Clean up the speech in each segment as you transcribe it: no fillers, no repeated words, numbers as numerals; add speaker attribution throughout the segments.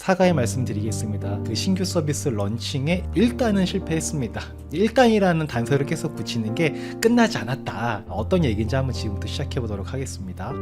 Speaker 1: 사과의 말씀드리겠습니다. 그 신규 서비스 런칭에 일단은 실패했습니다. 일단이라는 단서를 계속 붙이는 게 끝나지 않았다. 어떤 얘기인지 한번 지금부터 시작해 보도록 하겠습니다.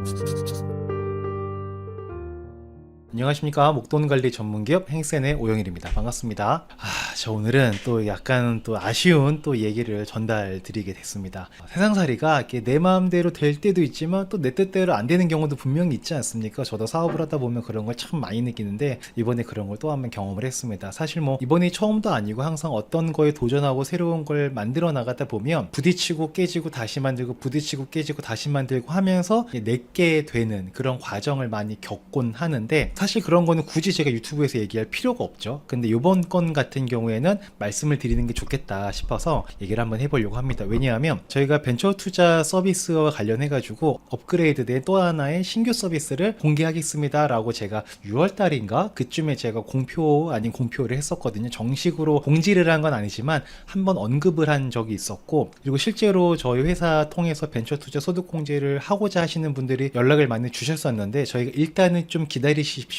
Speaker 1: 안녕하십니까. 목돈관리 전문기업 행센의 오영일입니다. 반갑습니다. 저 오늘은 또 약간 또 아쉬운 또 얘기를 전달 드리게 됐습니다. 세상살이가 이렇게 내 마음대로 될 때도 있지만 또 내 뜻대로 안 되는 경우도 분명히 있지 않습니까? 저도 사업을 하다 보면 그런 걸 참 많이 느끼는데 이번에 그런 걸 또 한번 경험을 했습니다. 사실 뭐 이번이 처음도 아니고 항상 어떤 거에 도전하고 새로운 걸 만들어 나가다 보면 부딪히고 깨지고 다시 만들고 부딪히고 깨지고 다시 만들고 하면서 내게 되는 그런 과정을 많이 겪곤 하는데 사실 그런 거는 굳이 제가 유튜브에서 얘기할 필요가 없죠. 근데 이번 건 같은 경우에는 말씀을 드리는 게 좋겠다 싶어서 얘기를 한번 해보려고 합니다. 왜냐하면 저희가 벤처 투자 서비스와 관련해 가지고 업그레이드된 또 하나의 신규 서비스를 공개하겠습니다 라고 제가 6월 달인가 그쯤에 제가 공표를 했었거든요. 정식으로 공지를 한 건 아니지만 한번 언급을 한 적이 있었고, 그리고 실제로 저희 회사 통해서 벤처 투자 소득 공제를 하고자 하시는 분들이 연락을 많이 주셨었는데 저희가 일단은 좀 기다리십시오.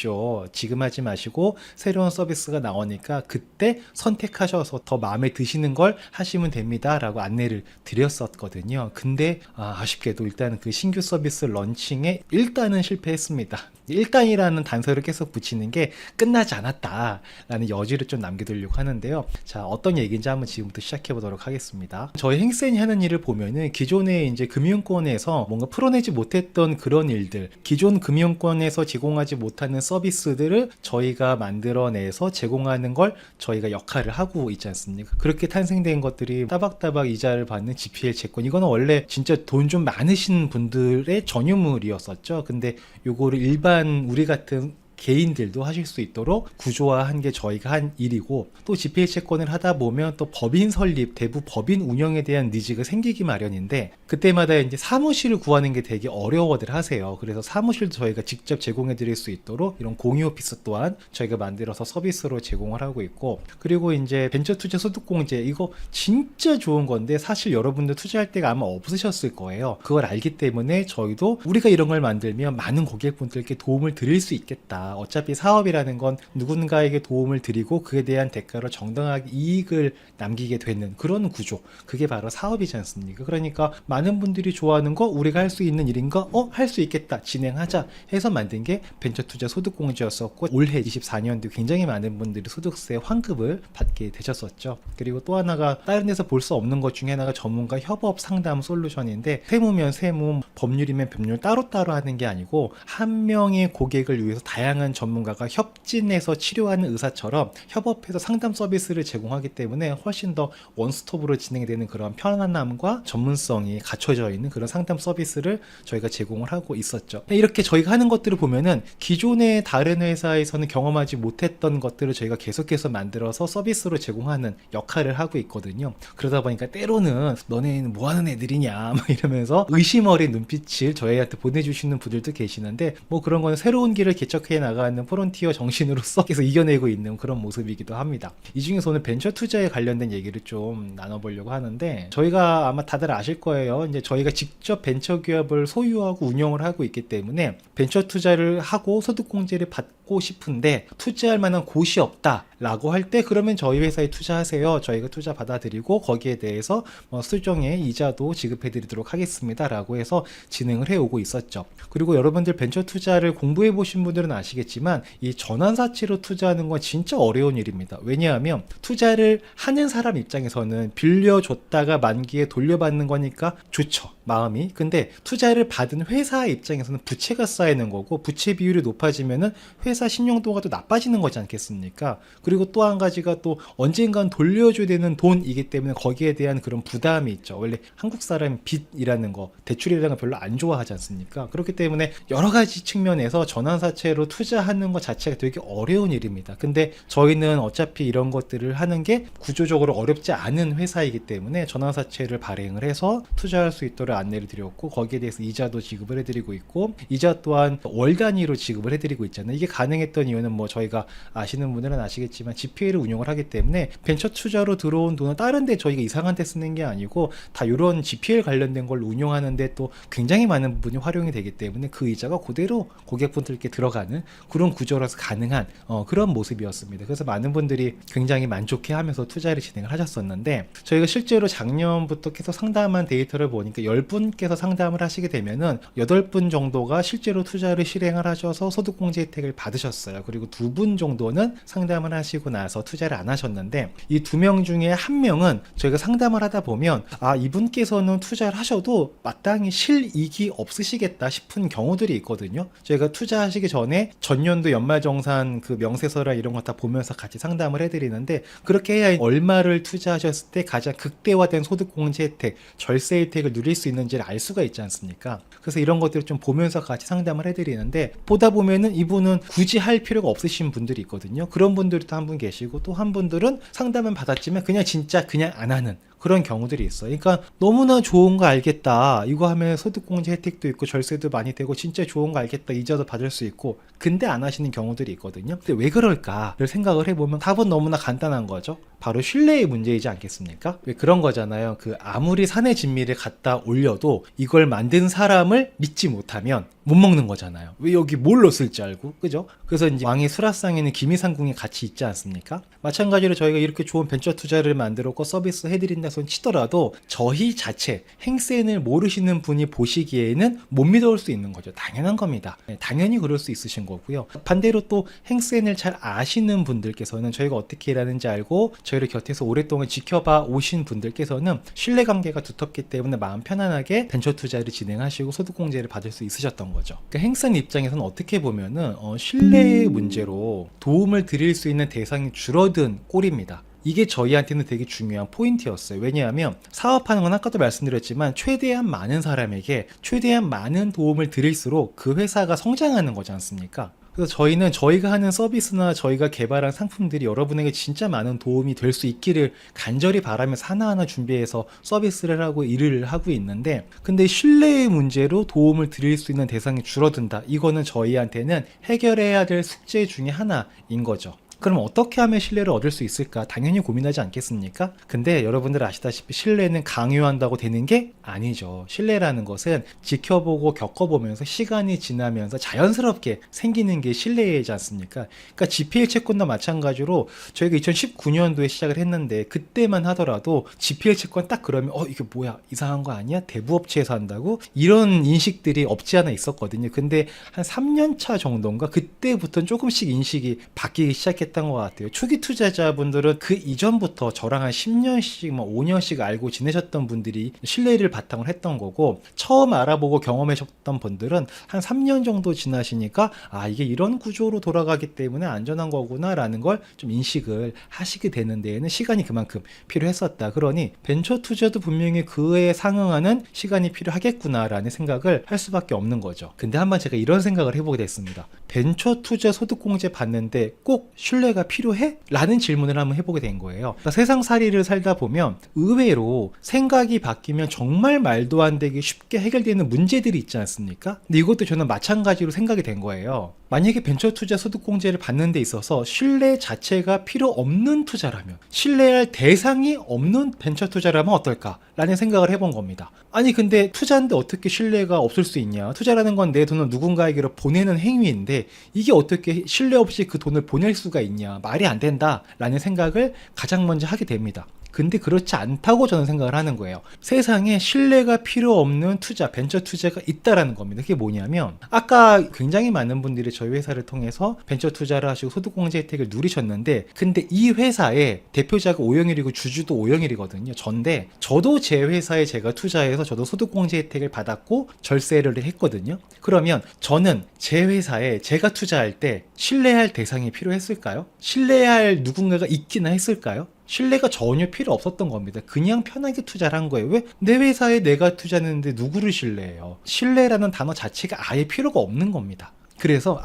Speaker 1: 지금 하지 마시고 새로운 서비스가 나오니까 그때 선택하셔서 더 마음에 드시는 걸 하시면 됩니다 라고 안내를 드렸었거든요. 근데 아쉽게도 일단은 그 신규 서비스 런칭에 일단은 실패했습니다. 일단이라는 단서를 계속 붙이는 게 끝나지 않았다 라는 여지를 좀 남겨두려고 하는데요. 자, 어떤 얘기인지 한번 지금부터 시작해 보도록 하겠습니다. 저희 행센이 하는 일을 보면은 기존에 이제 금융권에서 뭔가 풀어내지 못했던 그런 일들, 기존 금융권에서 제공하지 못하는 서비스들을 저희가 만들어내서 제공하는 걸 저희가 역할을 하고 있지 않습니까? 그렇게 탄생된 것들이 따박따박 이자를 받는 GPL 채권, 이거는 원래 진짜 돈 좀 많으신 분들의 전유물이었었죠. 근데 요거를 일반 우리 같은 개인들도 하실 수 있도록 구조화한 게 저희가 한 일이고, 또 GPL 채권을 하다 보면 또 법인 설립, 대부 법인 운영에 대한 니즈가 생기기 마련인데 그때마다 이제 사무실을 구하는 게 되게 어려워들 하세요. 그래서 사무실도 저희가 직접 제공해 드릴 수 있도록 이런 공유 오피스 또한 저희가 만들어서 서비스로 제공을 하고 있고, 그리고 이제 벤처 투자 소득 공제, 이거 진짜 좋은 건데 사실 여러분들 투자할 때가 아마 없으셨을 거예요. 그걸 알기 때문에 저희도 우리가 이런 걸 만들면 많은 고객분들께 도움을 드릴 수 있겠다. 어차피 사업이라는 건 누군가에게 도움을 드리고 그에 대한 대가로 정당하게 이익을 남기게 되는 그런 구조, 그게 바로 사업이지 않습니까? 그러니까 많은 분들이 좋아하는 거 우리가 할 수 있는 일인가? 할 수 있겠다, 진행하자 해서 만든 게 벤처 투자 소득 공제였었고, 올해 24년도 굉장히 많은 분들이 소득세 환급을 받게 되셨었죠. 그리고 또 하나가 다른 데서 볼 수 없는 것 중에 하나가 전문가 협업 상담 솔루션인데, 세무면 세무, 법률이면 법률 따로따로 하는 게 아니고 한 명의 고객을 위해서 다양한 전문가가 협진해서 치료하는 의사처럼 협업해서 상담 서비스를 제공하기 때문에 훨씬 더 원스톱으로 진행되는 그런 편안함과 전문성이 갖춰져 있는 그런 상담 서비스를 저희가 제공을 하고 있었죠. 이렇게 저희가 하는 것들을 보면은 기존의 다른 회사에서는 경험하지 못했던 것들을 저희가 계속해서 만들어서 서비스로 제공하는 역할을 하고 있거든요. 그러다 보니까 때로는 너네는 뭐 하는 애들이냐 막 이러면서 의심 어린 눈빛을 저희한테 보내주시는 분들도 계시는데, 뭐 그런 거는 새로운 길을 개척해 나가는 프론티어 정신으로서 계속 이겨내고 있는 그런 모습이기도 합니다. 이 중에서 오늘 벤처 투자에 관련된 얘기를 좀 나눠보려고 하는데, 저희가 아마 다들 아실 거예요. 이제 저희가 직접 벤처 기업을 소유하고 운영을 하고 있기 때문에 벤처 투자를 하고 소득공제를 받고 싶은데 투자할 만한 곳이 없다 라고 할 때, 그러면 저희 회사에 투자하세요. 저희가 투자 받아드리고 거기에 대해서 수정의 이자도 지급해 드리도록 하겠습니다 라고 해서 진행을 해오고 있었죠. 그리고 여러분들 벤처 투자를 공부해 보신 분들은 아시겠지만 이 전환사채로 투자하는 건 진짜 어려운 일입니다. 왜냐하면 투자를 하는 사람 입장에서는 빌려줬다가 만기에 돌려받는 거니까 좋죠, 마음이. 근데 투자를 받은 회사 입장에서는 부채가 쌓이는 거고, 부채 비율이 높아지면은 회사 신용도가 또 나빠지는 거지 않겠습니까? 그리고 또 한 가지가 또 언젠간 돌려줘야 되는 돈이기 때문에 거기에 대한 그런 부담이 있죠. 원래 한국 사람이 빚이라는 거, 대출이라는 거 별로 안 좋아하지 않습니까? 그렇기 때문에 여러 가지 측면에서 전환사채로 투자하는 것 자체가 되게 어려운 일입니다. 근데 저희는 어차피 이런 것들을 하는 게 구조적으로 어렵지 않은 회사이기 때문에 전환사채를 발행을 해서 투자할 수 있도록 안내를 드렸고, 거기에 대해서 이자도 지급을 해드리고 있고, 이자 또한 월 단위로 지급을 해드리고 있잖아요. 이게 가능했던 이유는 뭐 저희가 아시는 분들은 아시겠지만 아시겠지만 GPL을 운용을 하기 때문에 벤처 투자로 들어온 돈은 다른 데 저희가 이상한 데 쓰는 게 아니고 다 이런 GPL 관련된 걸 운용하는데 또 굉장히 많은 부분이 활용이 되기 때문에 그 이자가 그대로 고객분들께 들어가는 그런 구조라서 가능한 그런 모습이었습니다. 그래서 많은 분들이 굉장히 만족해 하면서 투자를 진행을 하셨었는데, 저희가 실제로 작년부터 계속 상담한 데이터를 보니까 10분께서 상담을 하시게 되면은 8분 정도가 실제로 투자를 실행을 하셔서 소득공제 혜택을 받으셨어요. 그리고 2분 정도는 상담을 하시고 나서 투자를 안 하셨는데, 이 2명 중에 1명은 저희가 상담을 하다 보면 이분께서는 투자를 하셔도 마땅히 실이익이 없으시겠다 싶은 경우들이 있거든요. 저희가 투자하시기 전에 전년도 연말정산 그 명세서랑 이런 거 다 보면서 같이 상담을 해드리는데, 그렇게 해야 얼마를 투자하셨을 때 가장 극대화된 소득공제 혜택, 절세 혜택을 누릴 수 있는지를 알 수가 있지 않습니까? 그래서 이런 것들을 좀 보면서 같이 상담을 해드리는데, 보다 보면은 이분은 굳이 할 필요가 없으신 분들이 있거든요. 그런 분들이 또 한 분 계시고, 또 한 분들은 상담은 받았지만 그냥 진짜 그냥 안 하는 그런 경우들이 있어요. 그러니까 너무나 좋은 거 알겠다, 이거 하면 소득공제 혜택도 있고 절세도 많이 되고 진짜 좋은 거 알겠다, 이자도 받을 수 있고, 근데 안 하시는 경우들이 있거든요. 근데 왜 그럴까를 생각을 해보면 답은 너무나 간단한 거죠. 바로 신뢰의 문제이지 않겠습니까? 왜 그런 거잖아요. 아무리 산의 진미를 갖다 올려도 이걸 만든 사람을 믿지 못하면 못 먹는 거잖아요. 왜 여기 뭘 넣었을지 알고, 그죠? 그래서 이제 왕의 수라상에는 기미상궁이 같이 있지 않습니까? 마찬가지로 저희가 이렇게 좋은 벤처 투자를 만들었고 서비스 해드린다 손 치더라도 저희 자체 행센을 모르시는 분이 보시기에는 못 믿어올 수 있는 거죠. 당연한 겁니다. 당연히 그럴 수 있으신 거고요. 반대로 또 행센을 잘 아시는 분들께서는 저희가 어떻게 일하는지 알고 저희를 곁에서 오랫동안 지켜봐 오신 분들께서는 신뢰관계가 두텁기 때문에 마음 편안하게 벤처 투자를 진행하시고 소득공제를 받을 수 있으셨던 거죠. 그러니까 행센 입장에서는 어떻게 보면은 신뢰의 문제로 도움을 드릴 수 있는 대상이 줄어든 꼴입니다. 이게 저희한테는 되게 중요한 포인트였어요. 왜냐하면 사업하는 건 아까도 말씀드렸지만 최대한 많은 사람에게 최대한 많은 도움을 드릴수록 그 회사가 성장하는 거지 않습니까? 그래서 저희는 저희가 하는 서비스나 저희가 개발한 상품들이 여러분에게 진짜 많은 도움이 될 수 있기를 간절히 바라면서 하나하나 준비해서 서비스를 하고 일을 하고 있는데, 근데 신뢰의 문제로 도움을 드릴 수 있는 대상이 줄어든다. 이거는 저희한테는 해결해야 될 숙제 중에 하나인 거죠. 그럼 어떻게 하면 신뢰를 얻을 수 있을까? 당연히 고민하지 않겠습니까? 근데 여러분들 아시다시피 신뢰는 강요한다고 되는 게 아니죠. 신뢰라는 것은 지켜보고 겪어보면서 시간이 지나면서 자연스럽게 생기는 게 신뢰이지 않습니까? 그러니까 GPL 채권도 마찬가지로 저희가 2019년도에 시작을 했는데, 그때만 하더라도 GPL 채권 딱 그러면 이게 뭐야, 이상한 거 아니야? 대부업체에서 한다고? 이런 인식들이 없지 않아 있었거든요. 근데 한 3년차 정도인가 그때부터는 조금씩 인식이 바뀌기 시작했던 것 같아요. 초기 투자자분들은 그 이전부터 저랑 한 10년씩 5년씩 알고 지내셨던 분들이 신뢰를 바탕으로 했던 거고, 처음 알아보고 경험하셨던 분들은 한 3년 정도 지나시니까 이게 이런 구조로 돌아가기 때문에 안전한 거구나 라는 걸 좀 인식을 하시게 되는 데에는 시간이 그만큼 필요했었다. 그러니 벤처 투자도 분명히 그에 상응하는 시간이 필요하겠구나 라는 생각을 할 수밖에 없는 거죠. 근데 한번 제가 이런 생각을 해보게 됐습니다. 벤처 투자 소득공제 받는데 꼭 신뢰가 필요해? 라는 질문을 한번 해보게 된 거예요. 그러니까 세상살이를 살다 보면 의외로 생각이 바뀌면 정말 말도 안 되게 쉽게 해결되는 문제들이 있지 않습니까? 근데 이것도 저는 마찬가지로 생각이 된 거예요. 만약에 벤처 투자 소득공제를 받는 데 있어서 신뢰 자체가 필요 없는 투자라면, 신뢰할 대상이 없는 벤처 투자라면 어떨까? 라는 생각을 해본 겁니다. 아니 근데 투자인데 어떻게 신뢰가 없을 수 있냐? 투자라는 건 내 돈을 누군가에게로 보내는 행위인데 이게 어떻게 신뢰 없이 그 돈을 보낼 수가 있냐? 말이 안 된다 라는 생각을 가장 먼저 하게 됩니다. 근데 그렇지 않다고 저는 생각을 하는 거예요. 세상에 신뢰가 필요 없는 투자, 벤처 투자가 있다라는 겁니다. 그게 뭐냐면, 아까 굉장히 많은 분들이 저희 회사를 통해서 벤처 투자를 하시고 소득공제 혜택을 누리셨는데, 근데 이 회사의 대표자가 오영일이고 주주도 오영일이거든요. 전데 저도 제 회사에 제가 투자해서 저도 소득공제 혜택을 받았고 절세를 했거든요. 그러면 저는 제 회사에 제가 투자할 때 신뢰할 대상이 필요했을까요? 신뢰할 누군가가 있기나 했을까요? 신뢰가 전혀 필요 없었던 겁니다. 그냥 편하게 투자를 한 거예요. 왜? 내 회사에 내가 투자했는데 누구를 신뢰해요? 신뢰라는 단어 자체가 아예 필요가 없는 겁니다. 그래서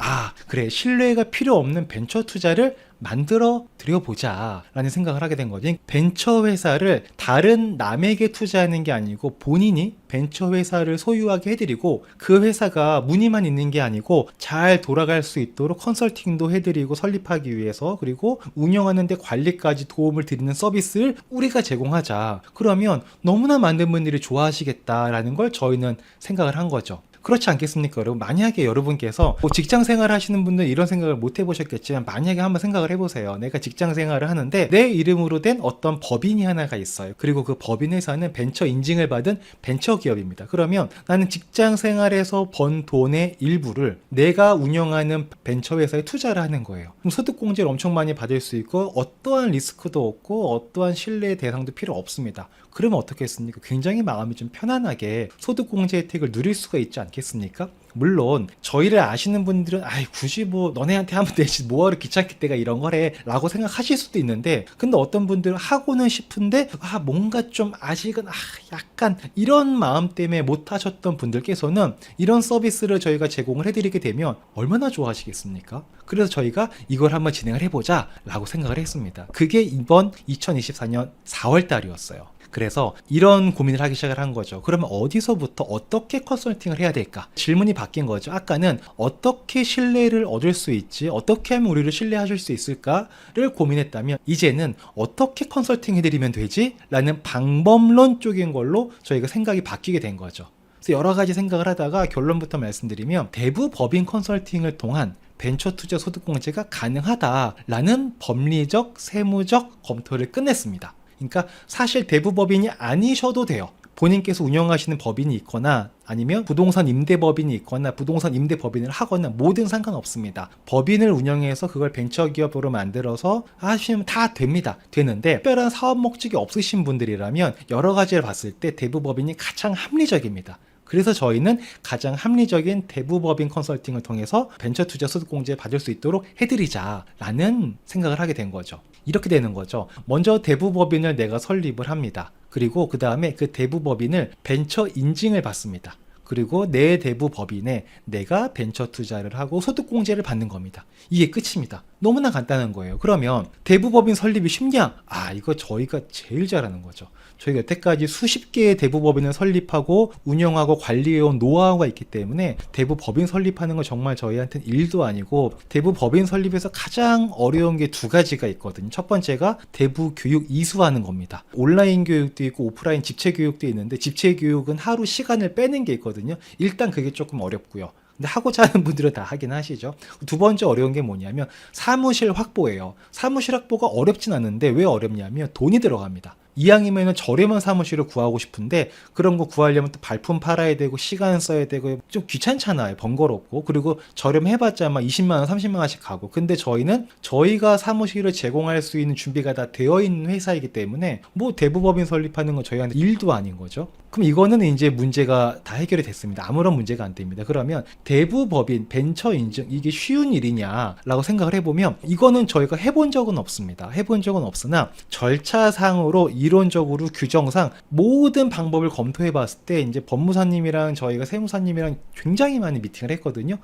Speaker 1: 그래, 신뢰가 필요 없는 벤처 투자를 만들어 드려보자 라는 생각을 하게 된 거지. 벤처 회사를 다른 남에게 투자하는 게 아니고 본인이 벤처 회사를 소유하게 해드리고 그 회사가 문의만 있는 게 아니고 잘 돌아갈 수 있도록 컨설팅도 해드리고 설립하기 위해서, 그리고 운영하는 데 관리까지 도움을 드리는 서비스를 우리가 제공하자. 그러면 너무나 많은 분들이 좋아하시겠다라는 걸 저희는 생각을 한 거죠. 그렇지 않겠습니까, 여러분? 만약에 여러분께서 직장 생활 하시는 분들 이런 생각을 못 해보셨겠지만, 만약에 한번 생각을 해보세요. 내가 직장 생활을 하는데 내 이름으로 된 어떤 법인이 하나가 있어요. 그리고 그 법인 회사는 벤처 인증을 받은 벤처 기업입니다. 그러면 나는 직장 생활에서 번 돈의 일부를 내가 운영하는 벤처 회사에 투자를 하는 거예요. 그럼 소득공제를 엄청 많이 받을 수 있고 어떠한 리스크도 없고 어떠한 신뢰 대상도 필요 없습니다. 그러면 어떻겠습니까? 굉장히 마음이 좀 편안하게 소득공제 혜택을 누릴 수가 있지 않겠습니까? 물론 저희를 아시는 분들은 굳이 너네한테 하면 되지, 뭐하러 귀찮게 내가 이런 거래 라고 생각하실 수도 있는데, 근데 어떤 분들은 하고는 싶은데 뭔가 좀 아직은 약간 이런 마음 때문에 못 하셨던 분들께서는 이런 서비스를 저희가 제공을 해드리게 되면 얼마나 좋아하시겠습니까? 그래서 저희가 이걸 한번 진행을 해보자 라고 생각을 했습니다. 그게 이번 2024년 4월 달이었어요. 그래서 이런 고민을 하기 시작을 한 거죠. 그러면 어디서부터 어떻게 컨설팅을 해야 될까? 질문이 바뀐 거죠. 아까는 어떻게 신뢰를 얻을 수 있지? 어떻게 하면 우리를 신뢰하실 수 있을까를 고민했다면, 이제는 어떻게 컨설팅 해드리면 되지? 라는 방법론적인 걸로 저희가 생각이 바뀌게 된 거죠. 그래서 여러 가지 생각을 하다가 결론부터 말씀드리면, 대부 법인 컨설팅을 통한 벤처 투자 소득공제가 가능하다라는 법리적, 세무적 검토를 끝냈습니다. 그러니까 사실 대부법인이 아니셔도 돼요. 본인께서 운영하시는 법인이 있거나 아니면 부동산 임대법인이 있거나 부동산 임대법인을 하거나 뭐든 상관없습니다. 법인을 운영해서 그걸 벤처기업으로 만들어서 하시면 다 됩니다. 되는데 특별한 사업 목적이 없으신 분들이라면 여러 가지를 봤을 때 대부법인이 가장 합리적입니다. 그래서 저희는 가장 합리적인 대부법인 컨설팅을 통해서 벤처 투자 소득공제 받을 수 있도록 해드리자라는 생각을 하게 된 거죠. 이렇게 되는 거죠. 먼저 대부법인을 내가 설립을 합니다. 그리고 그 다음에 그 대부법인을 벤처 인증을 받습니다. 그리고 내 대부법인에 내가 벤처 투자를 하고 소득공제를 받는 겁니다. 이게 끝입니다. 너무나 간단한 거예요. 그러면 대부법인 설립이 쉽냐? 이거 저희가 제일 잘하는 거죠. 저희가 여태까지 수십 개의 대부법인을 설립하고 운영하고 관리해온 노하우가 있기 때문에 대부법인 설립하는 건 정말 저희한테는 일도 아니고, 대부법인 설립에서 가장 어려운 게 두 가지가 있거든요. 첫 번째가 대부교육 이수하는 겁니다. 온라인 교육도 있고 오프라인 집체 교육도 있는데, 집체 교육은 하루 시간을 빼는 게 있거든요. 일단 그게 조금 어렵고요. 근데 하고자 하는 분들은 다 하긴 하시죠. 두 번째 어려운 게 뭐냐면 사무실 확보예요. 사무실 확보가 어렵진 않은데 왜 어렵냐면 돈이 들어갑니다. 이왕이면 저렴한 사무실을 구하고 싶은데 그런 거 구하려면 또 발품 팔아야 되고 시간 써야 되고 좀 귀찮잖아요. 번거롭고. 그리고 저렴해봤자 막 20만 원, 30만 원씩 가고. 근데 저희는 저희가 사무실을 제공할 수 있는 준비가 다 되어 있는 회사이기 때문에 대부법인 설립하는 건 저희한테 일도 아닌 거죠. 그럼 이거는 이제 문제가 다 해결이 됐습니다. 아무런 문제가 안 됩니다. 그러면 대부법인 벤처 인증, 이게 쉬운 일이냐라고 생각을 해보면 이거는 저희가 해본 적은 없습니다. 해본 적은 없으나 절차상으로 이론적으로 규정상 모든 방법을 검토해 봤을 때 이제 법무사님이랑 저희가 세무사님이랑 굉장히 많이 미팅을 했거든요.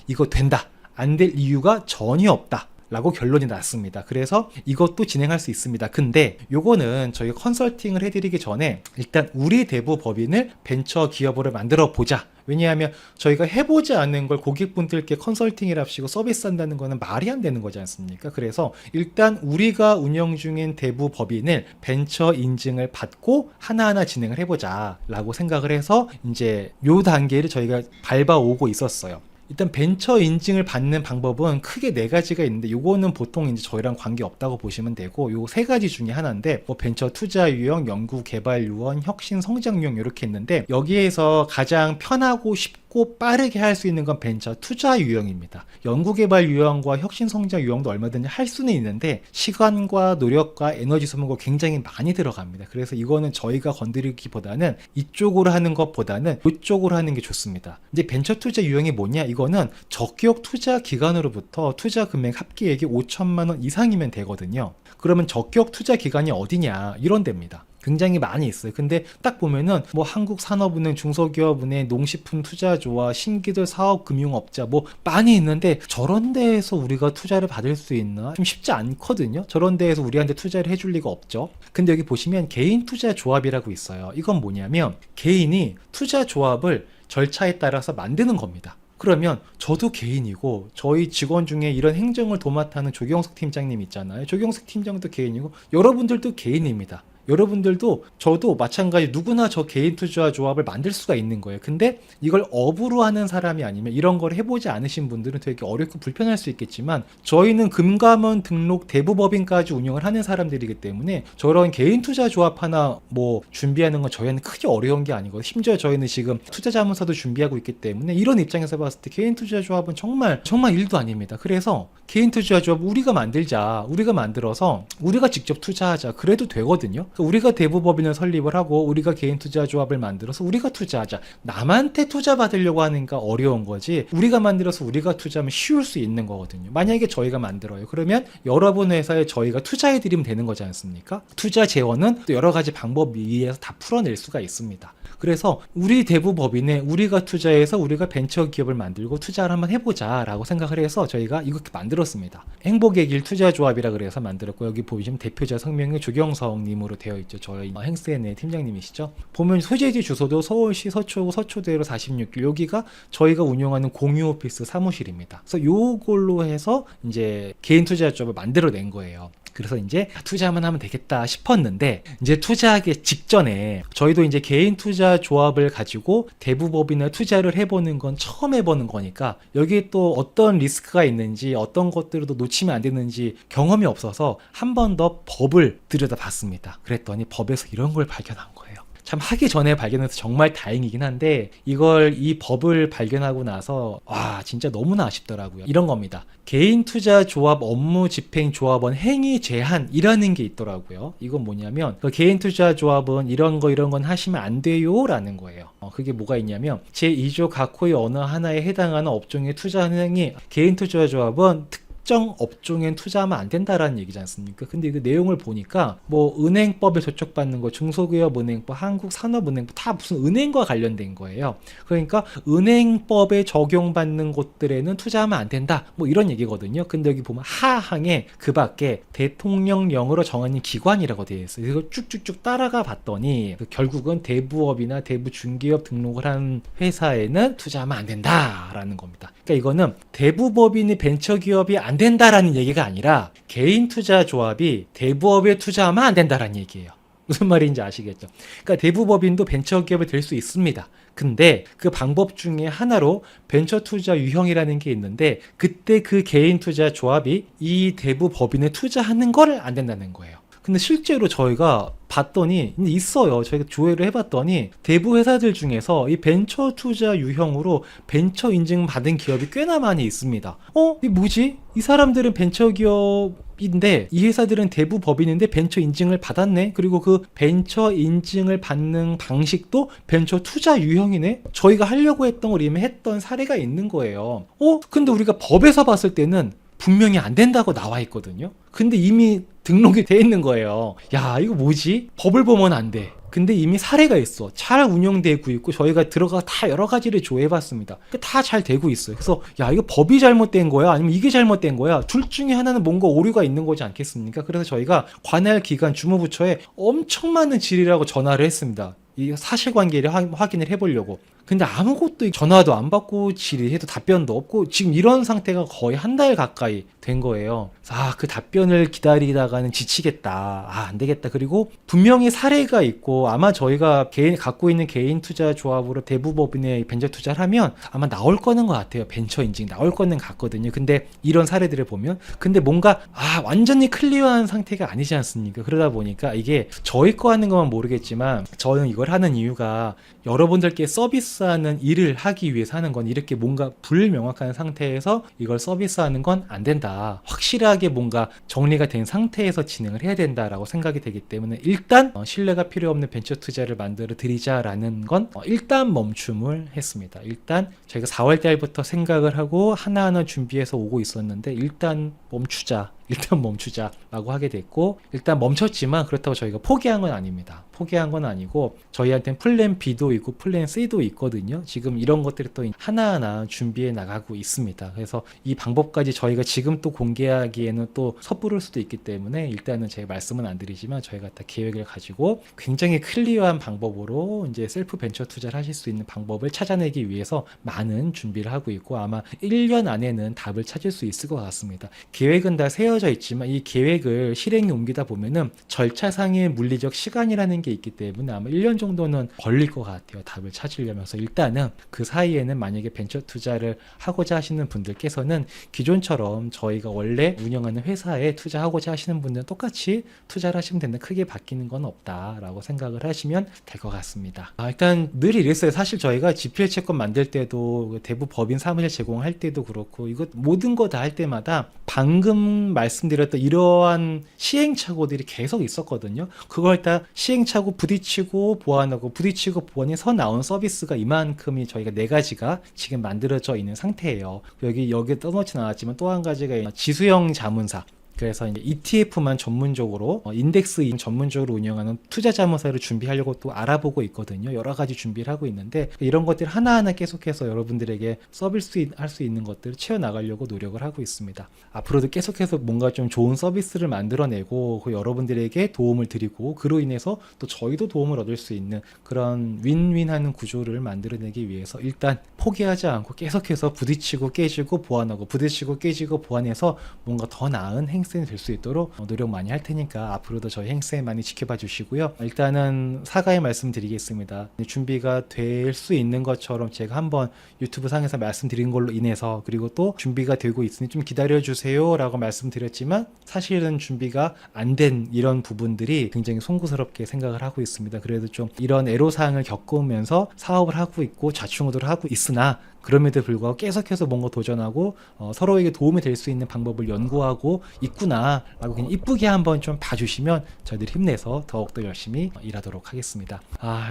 Speaker 1: 이거 된다. 안 될 이유가 전혀 없다. 라고 결론이 났습니다. 그래서 이것도 진행할 수 있습니다. 근데 요거는 저희가 컨설팅을 해드리기 전에 일단 우리 대부법인을 벤처 기업으로 만들어 보자. 왜냐하면 저희가 해보지 않는 걸 고객분들께 컨설팅이랍시고 서비스 한다는 거는 말이 안 되는 거지 않습니까? 그래서 일단 우리가 운영 중인 대부법인을 벤처 인증을 받고 하나하나 진행을 해보자 라고 생각을 해서 이제 요 단계를 저희가 밟아오고 있었어요. 일단 벤처 인증을 받는 방법은 크게 네 가지가 있는데 요거는 보통 이제 저희랑 관계 없다고 보시면 되고, 요 세 가지 중에 하나인데 벤처 투자 유형, 연구 개발 유형, 혁신 성장 유형 이렇게 있는데, 여기에서 가장 편하고 쉽고 빠르게 할 수 있는 건 벤처 투자 유형입니다. 연구 개발 유형과 혁신 성장 유형도 얼마든지 할 수는 있는데 시간과 노력과 에너지 소모가 굉장히 많이 들어갑니다. 그래서 이거는 저희가 건드리기보다는 이쪽으로 하는 것보다는 이쪽으로 하는 게 좋습니다. 이제 벤처 투자 유형이 뭐냐? 이거는 적격 투자 기관으로부터 투자 금액 합계액이 5천만 원 이상이면 되거든요. 그러면 적격 투자 기관이 어디냐? 이런 데입니다. 굉장히 많이 있어요. 근데 딱 보면은 뭐 한국산업은행, 중소기업은행, 농식품투자조합, 신기술 사업금융업자 뭐 많이 있는데 저런 데에서 우리가 투자를 받을 수 있나? 좀 쉽지 않거든요. 저런 데에서 우리한테 투자를 해줄 리가 없죠. 근데 여기 보시면 개인투자조합이라고 있어요. 이건 뭐냐면 개인이 투자조합을 절차에 따라서 만드는 겁니다. 그러면 저도 개인이고 저희 직원 중에 이런 행정을 도맡아는 조경석 팀장님 있잖아요. 조경석 팀장도 개인이고 여러분들도 개인입니다. 여러분들도 저도 마찬가지 누구나 저 개인 투자 조합을 만들 수가 있는 거예요. 근데 이걸 업으로 하는 사람이 아니면 이런 걸 해보지 않으신 분들은 되게 어렵고 불편할 수 있겠지만 저희는 금감원 등록 대부법인까지 운영을 하는 사람들이기 때문에 저런 개인 투자 조합 하나 뭐 준비하는 건 저희는 크게 어려운 게 아니고 심지어 저희는 지금 투자자문서도 준비하고 있기 때문에 이런 입장에서 봤을 때 개인 투자 조합은 정말 일도 아닙니다. 그래서 개인 투자 조합 우리가 만들자. 우리가 만들어서 우리가 직접 투자하자. 그래도 되거든요. 우리가 대부법인을 설립을 하고 우리가 개인 투자 조합을 만들어서 우리가 투자하자. 남한테 투자 받으려고 하니까 어려운 거지 우리가 만들어서 우리가 투자하면 쉬울 수 있는 거거든요. 만약에 저희가 만들어요. 그러면 여러분 회사에 저희가 투자해드리면 되는 거지 않습니까? 투자 재원은 또 여러 가지 방법 위에서 다 풀어낼 수가 있습니다. 그래서 우리 대부법인에 우리가 투자해서 우리가 벤처기업을 만들고 투자를 한번 해보자 라고 생각을 해서 저희가 이렇게 만들었습니다. 행복의 길 투자조합이라 그래서 만들었고 여기 보시면 대표자 성명이 조경석 님으로 되어 있죠. 저희 행센의 팀장님이시죠. 보면 소재지 주소도 서울시 서초구 서초대로 46길 여기가 저희가 운영하는 공유 오피스 사무실입니다. 그래서 요걸로 해서 이제 개인 투자조합을 만들어낸 거예요. 그래서 이제 투자만 하면 되겠다 싶었는데 이제 투자하기 직전에 저희도 이제 개인 투자 조합을 가지고 대부법인에 투자를 해보는 건 처음 해보는 거니까 여기에 또 어떤 리스크가 있는지 어떤 것들도 놓치면 안 되는지 경험이 없어서 한 번 더 법을 들여다봤습니다. 그랬더니 법에서 이런 걸 발견한 거예요. 참 하기 전에 발견해서 정말 다행이긴 한데 이 법을 발견하고 나서 와 진짜 너무나 아쉽더라고요. 이런 겁니다. 개인 투자 조합 업무 집행 조합원 행위 제한이라는 게 있더라고요. 이건 뭐냐면 그 개인 투자 조합은 이런 건 하시면 안 돼요 라는 거예요. 그게 뭐가 있냐면 제2조 각호의 어느 하나에 해당하는 업종의 투자 행위 개인 투자 조합은 특정 업종엔 투자하면 안 된다라는 얘기지 않습니까? 근데 그 내용을 보니까 뭐 은행법에 저촉받는 거, 중소기업 은행법, 한국산업은행법 다 무슨 은행과 관련된 거예요. 그러니까 은행법에 적용받는 곳들에는 투자하면 안 된다. 뭐 이런 얘기거든요. 근데 여기 보면 하항에 그 밖에 대통령령으로 정하는 기관이라고 되어 있어요. 이걸 쭉쭉쭉 따라가 봤더니 결국은 대부업이나 대부중개업 등록을 한 회사에는 투자하면 안 된다라는 겁니다. 그러니까 이거는 대부법인이 벤처기업이 안 된다라는 얘기가 아니라 개인 투자 조합이 대부업에 투자하면 안 된다라는 얘기예요. 무슨 말인지 아시겠죠? 그러니까 대부법인도 벤처기업이 될 수 있습니다. 근데 그 방법 중에 하나로 벤처 투자 유형이라는 게 있는데 그때 그 개인 투자 조합이 이 대부법인에 투자하는 걸 안 된다는 거예요. 근데 실제로 저희가 봤더니 있어요. 저희가 조회를 해봤더니 대부 회사들 중에서 이 벤처 투자 유형으로 벤처 인증 받은 기업이 꽤나 많이 있습니다. 이게 뭐지? 이 사람들은 벤처 기업인데 이 회사들은 대부 법인인데 벤처 인증을 받았네. 그리고 그 벤처 인증을 받는 방식도 벤처 투자 유형이네. 저희가 하려고 했던 걸 이미 했던 사례가 있는 거예요. 근데 우리가 법에서 봤을 때는 분명히 안 된다고 나와 있거든요. 근데 이미 등록이 돼 있는 거예요. 야, 이거 뭐지? 법을 보면 안 돼. 근데 이미 사례가 있어. 잘 운영되고 있고 저희가 들어가 다 여러 가지를 조회해봤습니다. 다 잘 되고 있어요. 그래서 야, 이거 법이 잘못된 거야? 아니면 이게 잘못된 거야? 둘 중에 하나는 뭔가 오류가 있는 거지 않겠습니까? 그래서 저희가 관할 기관 주무부처에 엄청 많은 질의라고 전화를 했습니다. 이 사실관계를 확인을 해보려고. 근데 아무것도 전화도 안 받고 질의해도 답변도 없고 지금 이런 상태가 거의 한 달 가까이 된 거예요. 그 답변을 기다리다가는 지치겠다. 안 되겠다. 그리고 분명히 사례가 있고 아마 저희가 갖고 있는 개인 투자 조합으로 대부법인에 벤처 투자를 하면 아마 나올 거는 것 같아요. 벤처 인증 나올 거는 같거든요. 근데 이런 사례들을 보면 근데 뭔가 완전히 클리어한 상태가 아니지 않습니까? 그러다 보니까 이게 저희 거 하는 것만 모르겠지만 저는 이걸 하는 이유가 여러분들께 서비스하는 일을 하기 위해서 하는 건 이렇게 뭔가 불명확한 상태에서 이걸 서비스하는 건 안 된다. 확실하게 뭔가 정리가 된 상태에서 진행을 해야 된다라고 생각이 되기 때문에 일단 신뢰가 필요 없는 벤처 투자를 만들어 드리자라는 건 일단 멈춤을 했습니다. 일단 저희가 4월 달부터 생각을 하고 하나하나 준비해서 오고 있었는데 일단 멈추자. 일단 멈추자라고 하게 됐고, 일단 멈췄지만 그렇다고 저희가 포기한 건 아닙니다. 포기한 건 아니고 저희한테는 플랜 B도 있고 플랜 C도 있거든요. 지금 이런 것들을 또 하나하나 준비해 나가고 있습니다. 그래서 이 방법까지 저희가 지금 또 공개하기에는 또 섣부를 수도 있기 때문에 일단은 제가 말씀은 안 드리지만 저희가 다 계획을 가지고 굉장히 클리어한 방법으로 이제 셀프 벤처 투자를 하실 수 있는 방법을 찾아내기 위해서 많은 준비를 하고 있고, 아마 1년 안에는 답을 찾을 수 있을 것 같습니다. 계획은 다 세워져 있지만 이 계획을 실행에 옮기다 보면은 절차상의 물리적 시간이라는 게 있기 때문에 아마 1년 정도는 걸릴 것 같아요. 답을 찾으려면서. 일단은 그 사이에는 만약에 벤처 투자를 하고자 하시는 분들께서는 기존처럼 저희가 원래 운영하는 회사에 투자하고자 하시는 분들은 똑같이 투자를 하시면 되는데 크게 바뀌는 건 없다라고 생각을 하시면 될 것 같습니다. 일단 늘 이랬어요. 사실 저희가 GPL 채권 만들 때도 대부 법인 사무실 제공할 때도 그렇고 이거 모든 거 다 할 때마다 방금 말씀드렸던 이러한 시행착오들이 계속 있었거든요. 그걸 다 시행착오 부딪히고 보완하고 부딪히고 보완해서 나온 서비스가 이만큼이 저희가 4가지가 지금 만들어져 있는 상태예요. 여기에 떠놓진 않았지만 또 한 가지가 지수형 자문사. 그래서 이제 ETF만 전문적으로 인덱스 전문적으로 운영하는 투자자문사를 준비하려고 또 알아보고 있거든요. 여러 가지 준비를 하고 있는데 이런 것들 하나하나 계속해서 여러분들에게 서비스 할 수 있는 것들을 채워나가려고 노력을 하고 있습니다. 앞으로도 계속해서 뭔가 좀 좋은 서비스를 만들어내고 여러분들에게 도움을 드리고 그로 인해서 또 저희도 도움을 얻을 수 있는 그런 윈윈하는 구조를 만들어내기 위해서 일단 포기하지 않고 계속해서 부딪히고 깨지고 보완하고 부딪히고 깨지고 보완해서 뭔가 더 나은 행생이 될 수 있도록 노력 많이 할 테니까 앞으로도 저희 행생 많이 지켜봐 주시고요. 일단은 사과의 말씀 드리겠습니다. 준비가 될 수 있는 것처럼 제가 한번 유튜브 상에서 말씀드린 걸로 인해서, 그리고 또 준비가 되고 있으니 좀 기다려 주세요 라고 말씀드렸지만 사실은 준비가 안 된 이런 부분들이 굉장히 송구스럽게 생각을 하고 있습니다. 그래도 좀 이런 애로사항을 겪으면서 사업을 하고 있고 좌충우돌을 하고 있으나 그럼에도 불구하고 계속해서 뭔가 도전하고 서로에게 도움이 될 수 있는 방법을 연구하고 있구나 라고 그냥 이쁘게 한번 좀 봐주시면 저희들이 힘내서 더욱더 열심히 일하도록 하겠습니다.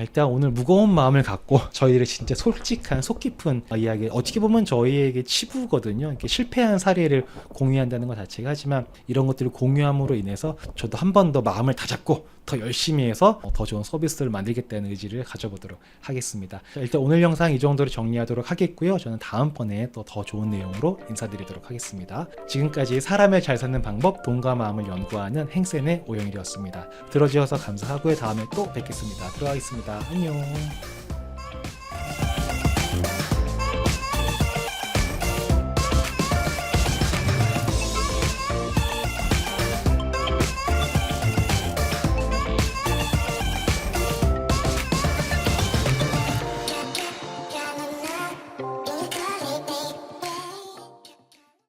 Speaker 1: 일단 오늘 무거운 마음을 갖고 저희들의 진짜 솔직한 속 깊은 이야기, 어떻게 보면 저희에게 치부거든요. 이렇게 실패한 사례를 공유한다는 것 자체가. 하지만 이런 것들을 공유함으로 인해서 저도 한 번 더 마음을 다잡고 더 열심히 해서 더 좋은 서비스를 만들겠다는 의지를 가져보도록 하겠습니다. 일단 오늘 영상 이 정도로 정리하도록 하겠고요. 저는 다음번에 또 더 좋은 내용으로 인사드리도록 하겠습니다. 지금까지 사람을 잘 사는 방법, 돈과 마음을 연구하는 행센의 오영일이었습니다. 들어주셔서 감사하고요. 다음에 또 뵙겠습니다. 들어가겠습니다. 안녕.